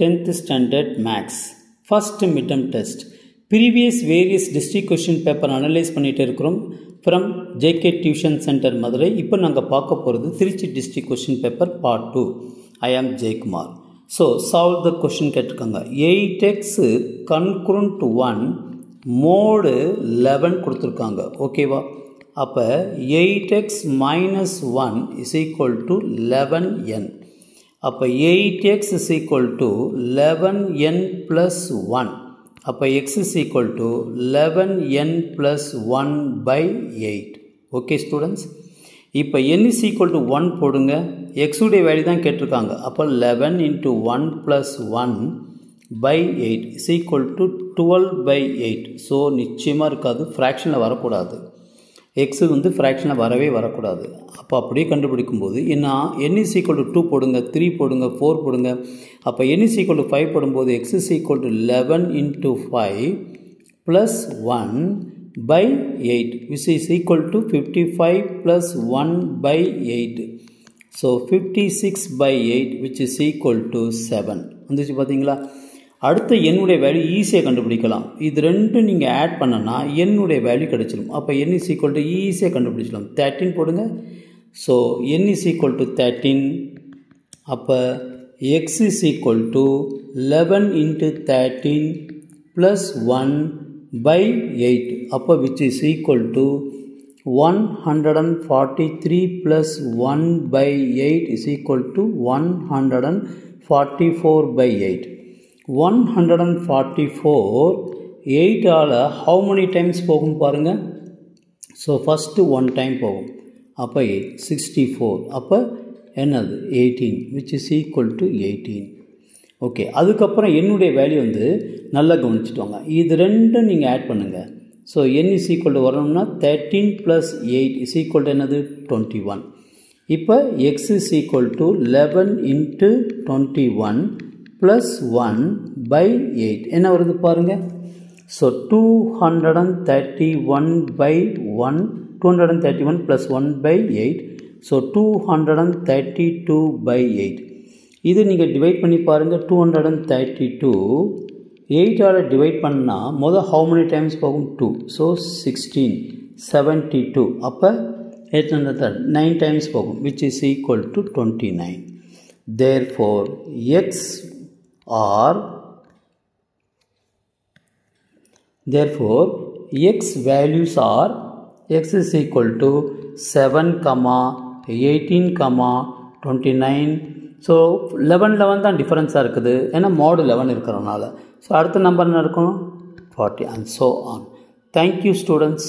10th Standard Maths First Midterm Test Previous various district question paper analyze பண்ணிட்டு இருக்கிறோம் from JK Tuition Center Madurai. இப்போ நாங்கள் பார்க்க போகிறது Trichy district question paper part 2. I am Jaykumar. So solve the question கேட்டிருக்காங்க. 8x concurrent to 1 mode 11 கொடுத்துருக்காங்க. ஓகேவா? அப்போ 8x minus 1 is equal to 11n. அப்போ 8x is equal to 11n plus 1. அப்போ x is equal to 11n plus 1 by 8. Okay students? இப்போ n is equal to 1 போடுங்க. x உடைய value தான் கேட்டிருக்காங்க. அப்போ 11 into 1 plus 1 by 8 is equal to 12 by 8. So நிச்சயமாக இருக்காது, ஃப்ராக்ஷனில் வரக்கூடாது. எக்ஸு வந்து ஃப்ராக்ஷனில் வரவே வரக்கூடாது. அப்போ அப்படியே கண்டுபிடிக்கும் போது என்ன, n is equal to 2 போடுங்க, 3 போடுங்க, 4 போடுங்க. அப்போ n is equal to 5 போடும்போது x is equal to 11 into 5 plus 1 by 8 which is equal to 55 plus 1 by 8. So 56 by 8 which is equal to 7. வந்துச்சு பார்த்தீங்களா? அடுத்த என்னுடைய வேல்யூ ஈஸியாக கண்டுபிடிக்கலாம். இது ரெண்டும் நீங்கள் ஆட் பண்ணனா என்னுடைய வேல்யூ கிடைச்சிடும். அப்போ n is equal to ஈஸியாக கண்டுபிடிச்சிடலாம். 13 போடுங்க. So n is equal to 13. அப்போ x is equal to 11 into 13 plus 1 by 8. அப்போ which is equal to 143 plus 1 by 8 is equal to 144 by 8. 144 8 all how many times போகும் பாருங்க. So first 1 time போகும். அப்போ 64. அப்போ என்னது 18 which is equal to 18. Okay, அதுக்கப்புறம் என்னுடைய வேல்யூ வந்து நல்லா கவனிச்சுட்டு வாங்க. இது ரெண்டும் நீங்கள் ஆட் பண்ணுங்கள். So n is equal to வரணும்னா 13 plus 8 is equal to என்னது 21. இப்போ x is equal to 11 into 21 plus 1 by 8 என்ன வருது பாருங்க. So 231 by 1, 231 plus 1 by 8. So 232 by 8. இது நீங்கள் டிவைட் பண்ணி பாருங்கள். 232 8 ஆல் டிவைட் பண்ணால் மொதல் how many times போகும் 2. ஸோ 16 72. அப்போ 9 times போகும் which is equal to 29. Therefore x values are x is equal to 7, 18, 29. So 11 தான் டிஃபரன்ஸாக இருக்குது, ஏன்னா மோடு 11 இருக்கிறனால. ஸோ அடுத்த நம்பர் என்ன இருக்கும் 40 and so on. Thank you students.